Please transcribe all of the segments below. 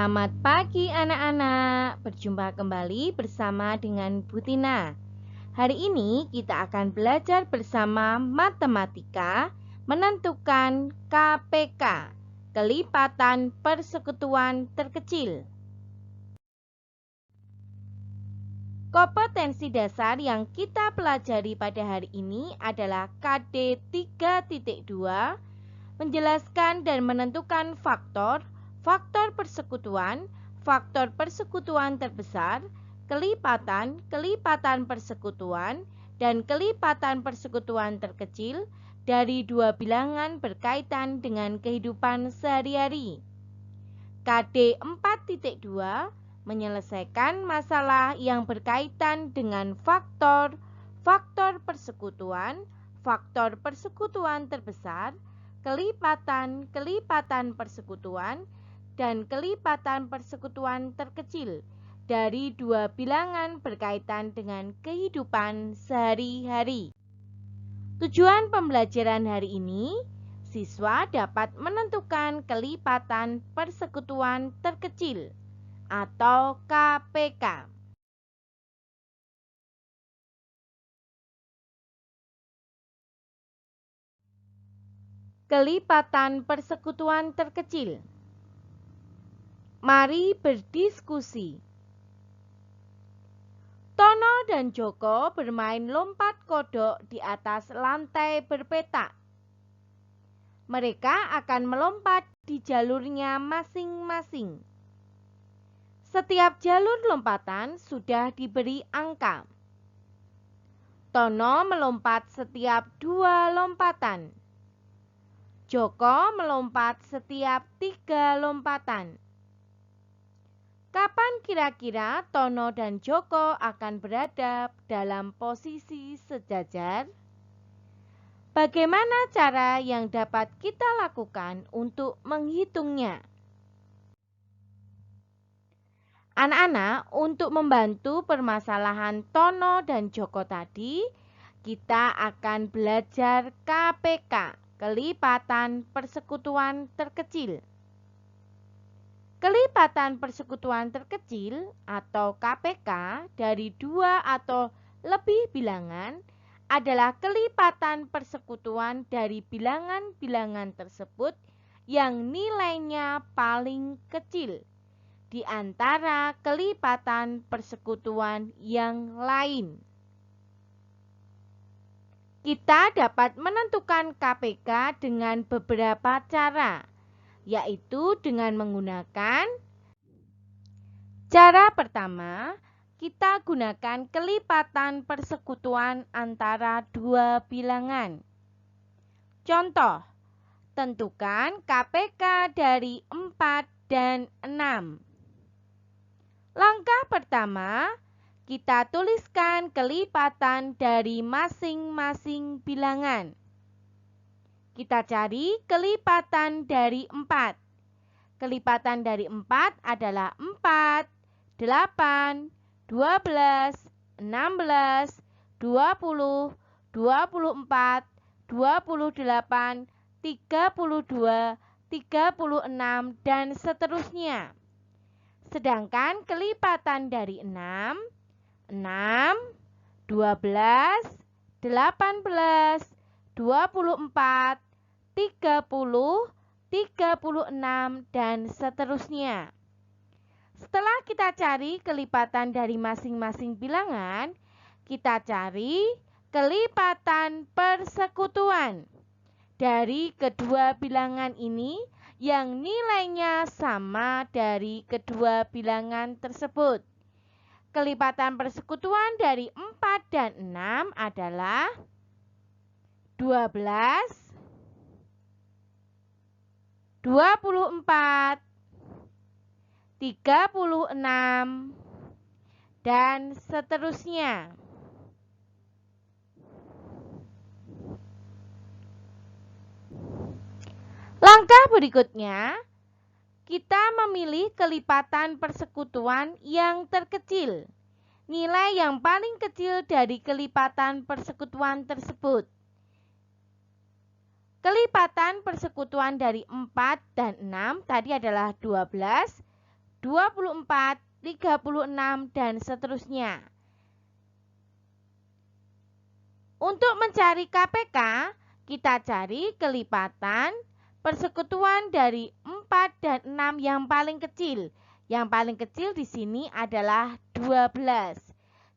Selamat pagi anak-anak, berjumpa kembali bersama dengan Bu Tina. Hari ini kita akan belajar bersama matematika menentukan KPK, kelipatan persekutuan terkecil. Kompetensi dasar yang kita pelajari pada hari ini adalah KD 3.2, menjelaskan dan menentukan faktor persekutuan terbesar, kelipatan persekutuan, dan kelipatan persekutuan terkecil dari dua bilangan berkaitan dengan kehidupan sehari-hari. KD 4.2 menyelesaikan masalah yang berkaitan dengan faktor persekutuan terbesar, kelipatan persekutuan, dan kelipatan persekutuan terkecil dari dua bilangan berkaitan dengan kehidupan sehari-hari. Tujuan pembelajaran hari ini, siswa dapat menentukan kelipatan persekutuan terkecil atau KPK. Kelipatan persekutuan terkecil. Mari berdiskusi. Tono dan Joko bermain lompat kodok di atas lantai berpetak. Mereka akan melompat di jalurnya masing-masing. Setiap jalur lompatan sudah diberi angka. Tono melompat setiap 2 lompatan. Joko melompat setiap 3 lompatan. Kapan kira-kira Tono dan Joko akan berada dalam posisi sejajar? Bagaimana cara yang dapat kita lakukan untuk menghitungnya? Anak-anak, untuk membantu permasalahan Tono dan Joko tadi, kita akan belajar KPK, kelipatan persekutuan terkecil. Kelipatan persekutuan terkecil atau KPK dari 2 atau lebih bilangan adalah kelipatan persekutuan dari bilangan-bilangan tersebut yang nilainya paling kecil di antara kelipatan persekutuan yang lain. Kita dapat menentukan KPK dengan beberapa cara, yaitu dengan menggunakan cara pertama, kita gunakan kelipatan persekutuan antara dua bilangan. Contoh, tentukan KPK dari 4 dan 6. Langkah pertama, kita tuliskan kelipatan dari masing-masing bilangan. Kita cari kelipatan dari 4. Kelipatan dari 4 adalah 4, 8, 12, 16, 20, 24, 28, 32, 36, dan seterusnya. Sedangkan kelipatan dari 6, 12, 18, 24, 30, 36, dan seterusnya. Setelah kita cari kelipatan dari masing-masing bilangan, kita cari kelipatan persekutuan dari kedua bilangan ini yang nilainya sama dari kedua bilangan tersebut. Kelipatan persekutuan dari 4 dan 6 adalah 12, 24, 36, dan seterusnya. Langkah berikutnya, kita memilih kelipatan persekutuan yang terkecil, nilai yang paling kecil dari kelipatan persekutuan tersebut. Kelipatan persekutuan dari 4 dan 6 tadi adalah 12, 24, 36, dan seterusnya. Untuk mencari KPK, kita cari kelipatan persekutuan dari 4 dan 6 yang paling kecil. Yang paling kecil di sini adalah 12.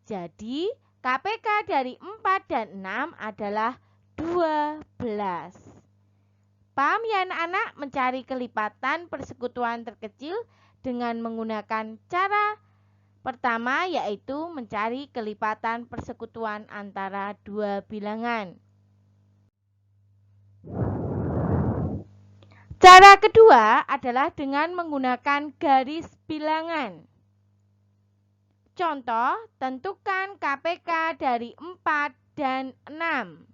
Jadi, KPK dari 4 dan 6 adalah 12. Paham ya anak-anak mencari kelipatan persekutuan terkecil dengan menggunakan cara pertama, yaitu mencari kelipatan persekutuan antara dua bilangan. Cara kedua adalah dengan menggunakan garis bilangan. Contoh, tentukan KPK dari 4 dan 6.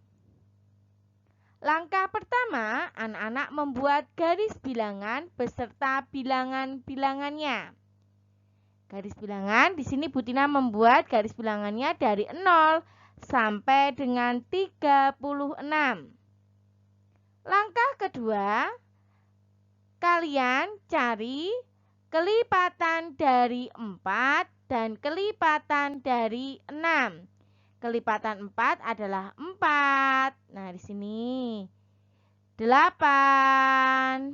Langkah pertama, anak-anak membuat garis bilangan beserta bilangan-bilangannya. Garis bilangan, di sini Bu Tina membuat garis bilangannya dari 0 sampai dengan 36. Langkah kedua, kalian cari kelipatan dari 4 dan kelipatan dari 6. Kelipatan 4 adalah 4. Nah, di sini 8.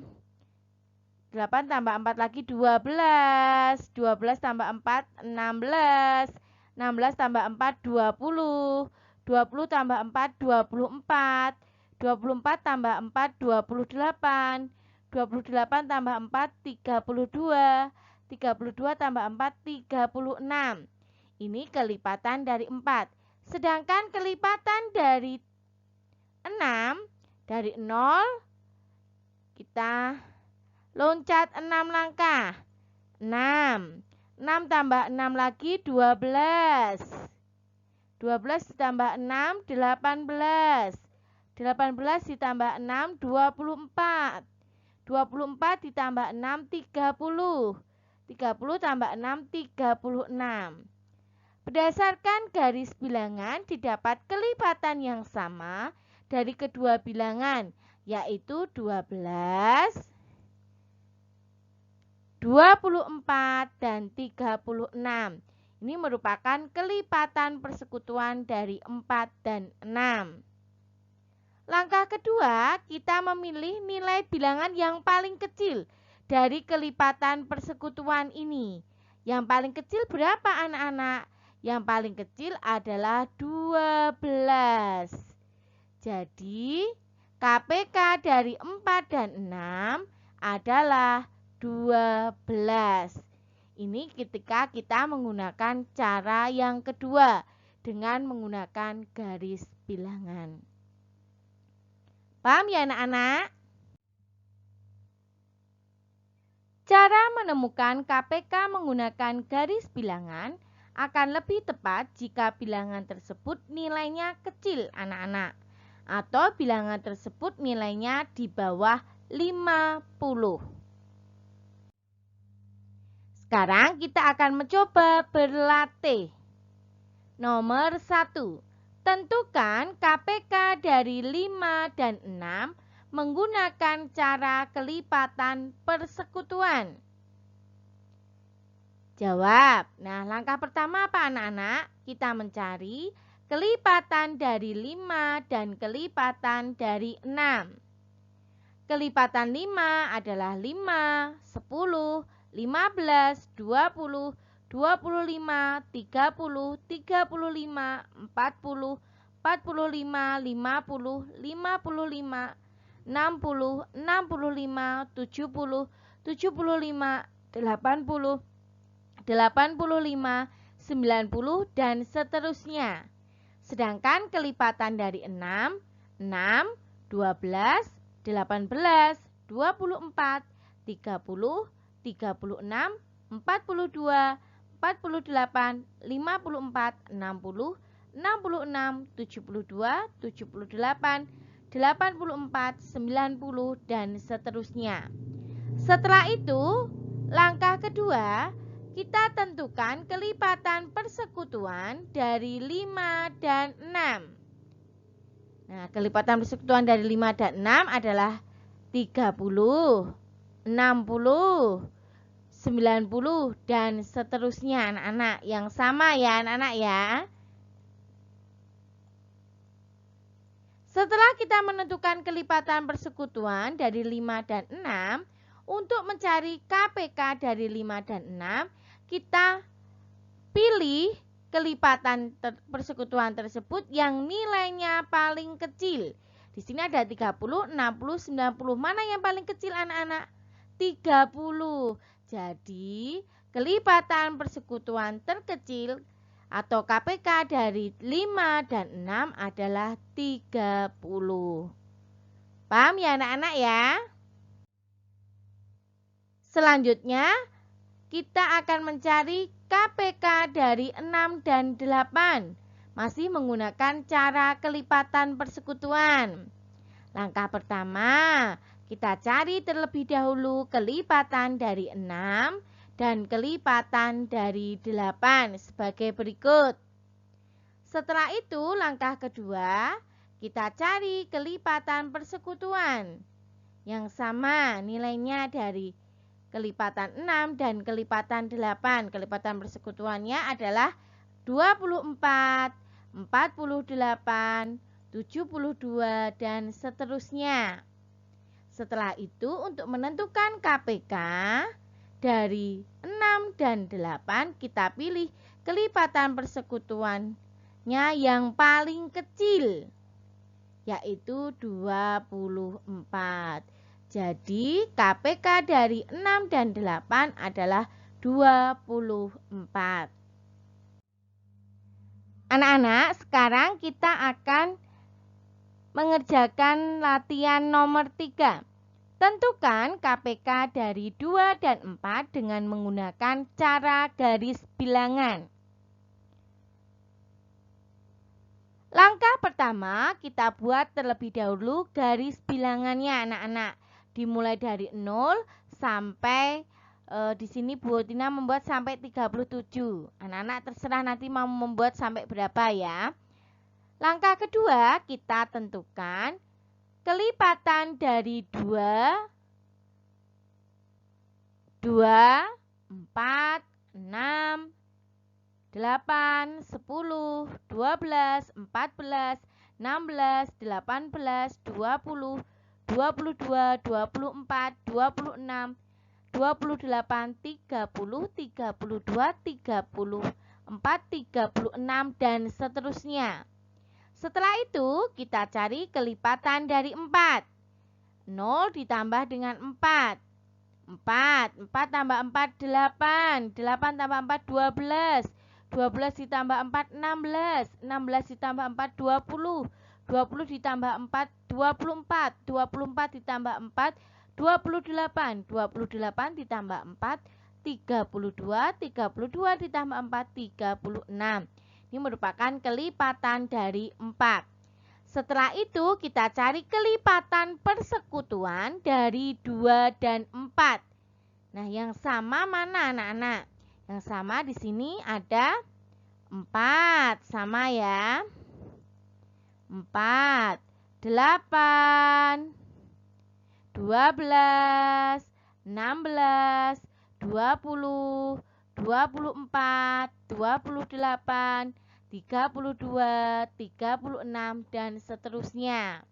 8 tambah 4 lagi 12. 12 tambah 4 16. 16 tambah 4 20. 20 tambah 4 24. 24 tambah 4 28. 28 tambah 4 32. 32 tambah 4 36. Ini kelipatan dari 4. Sedangkan kelipatan dari 6, dari 0, kita loncat 6 langkah. 6. 6 tambah 6 lagi 12. 12 ditambah 6 18. 18 ditambah 6 24. 24 ditambah 6 30. 30 tambah 6 36. Berdasarkan garis bilangan didapat kelipatan yang sama dari kedua bilangan, yaitu 12, 24, dan 36. Ini merupakan kelipatan persekutuan dari 4 dan 6. Langkah kedua, kita memilih nilai bilangan yang paling kecil dari kelipatan persekutuan ini. Yang paling kecil berapa anak-anak? Yang paling kecil adalah 12. Jadi, KPK dari 4 dan 6 adalah 12. Ini ketika kita menggunakan cara yang kedua dengan menggunakan garis bilangan. Paham ya anak-anak? Cara menemukan KPK menggunakan garis bilangan akan lebih tepat jika bilangan tersebut nilainya kecil anak-anak, atau bilangan tersebut nilainya di bawah 50. Sekarang kita akan mencoba berlatih. Nomor 1. Tentukan KPK dari 5 dan 6 menggunakan cara kelipatan persekutuan. Jawab. Nah, langkah pertama apa anak-anak? Kita mencari kelipatan dari 5 dan kelipatan dari 6. Kelipatan 5 adalah 5, 10, 15, 20, 25, 30, 35, 40, 45, 50, 55, 60, 65, 70, 75, 80, 85, 90, dan seterusnya. Sedangkan kelipatan dari 6, 12, 18, 24, 30, 36, 42, 48, 54, 60, 66, 72, 78, 84, 90, dan seterusnya. Setelah itu, langkah kedua, kita tentukan kelipatan persekutuan dari 5 dan 6. Nah, kelipatan persekutuan dari 5 dan 6 adalah 30, 60, 90 dan seterusnya anak-anak. Yang sama ya anak-anak ya. Setelah kita menentukan kelipatan persekutuan dari 5 dan 6, untuk mencari KPK dari 5 dan 6, kita pilih kelipatan persekutuan tersebut yang nilainya paling kecil. Di sini ada 30, 60, 90. Mana yang paling kecil anak-anak? 30. Jadi, kelipatan persekutuan terkecil atau KPK dari 5 dan 6 adalah 30. Paham ya anak-anak ya? Selanjutnya, kita akan mencari KPK dari 6 dan 8. Masih menggunakan cara kelipatan persekutuan. Langkah pertama, kita cari terlebih dahulu kelipatan dari 6 dan kelipatan dari 8 sebagai berikut. Setelah itu, langkah kedua, kita cari kelipatan persekutuan yang sama nilainya dari kelipatan 6 dan kelipatan 8. Kelipatan persekutuannya adalah 24, 48, 72, dan seterusnya. Setelah itu, untuk menentukan KPK dari 6 dan 8, kita pilih kelipatan persekutuannya yang paling kecil, yaitu 24. Jadi KPK dari 6 dan 8 adalah 24. Anak-anak, sekarang kita akan mengerjakan latihan nomor 3. Tentukan KPK dari 2 dan 4 dengan menggunakan cara garis bilangan. Langkah pertama, kita buat terlebih dahulu garis bilangannya anak-anak. Dimulai dari 0 sampai di sini Bu Tina membuat sampai 37. Anak-anak terserah nanti mau membuat sampai berapa ya. Langkah kedua, kita tentukan kelipatan dari 2, 4, 6, 8, 10, 12, 14, 16, 18, 20, 22, 24, 26, 28, 30, 32, 34, 36, dan seterusnya. Setelah itu, kita cari kelipatan dari 4. 0 ditambah dengan 4. 4 tambah 4, 8. 8 tambah 4, 12. 12 ditambah 4, 16. 16 ditambah 4, 20. 20 ditambah 4, 24. 24 ditambah 4, 28. 28 ditambah 4, 32. 32 ditambah 4, 36. Ini merupakan kelipatan dari 4. Setelah itu kita cari kelipatan persekutuan dari 2 dan 4. Nah, yang sama mana anak-anak? Yang sama di sini ada 4. Sama ya. 4, 8, 12, 16, 20, 24, 28, 32, 36, dan seterusnya.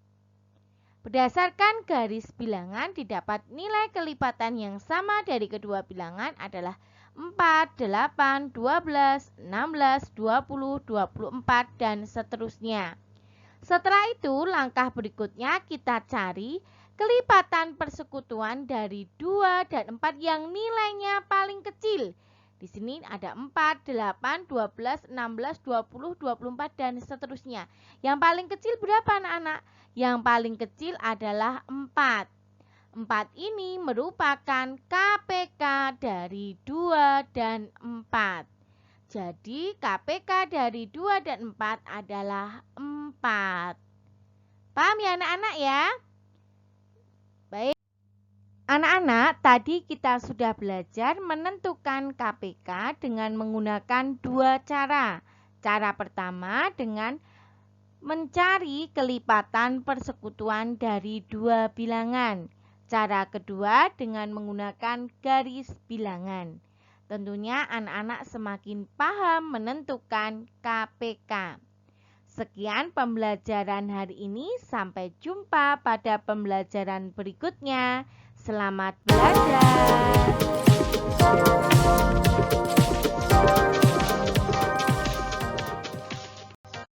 Berdasarkan garis bilangan didapat nilai kelipatan yang sama dari kedua bilangan adalah 4, 8, 12, 16, 20, 24, dan seterusnya. Setelah itu, langkah berikutnya kita cari kelipatan persekutuan dari 2 dan 4 yang nilainya paling kecil. Di sini ada 4, 8, 12, 16, 20, 24, dan seterusnya. Yang paling kecil berapa anak-anak? Yang paling kecil adalah 4. 4 ini merupakan KPK dari 2 dan 4. Jadi KPK dari 2 dan 4 adalah 4. Paham ya anak-anak ya? Baik. Anak-anak, tadi kita sudah belajar menentukan KPK dengan menggunakan dua cara. Cara pertama dengan mencari kelipatan persekutuan dari dua bilangan. Cara kedua dengan menggunakan garis bilangan. Tentunya anak-anak semakin paham menentukan KPK. Sekian pembelajaran hari ini, sampai jumpa pada pembelajaran berikutnya. Selamat belajar.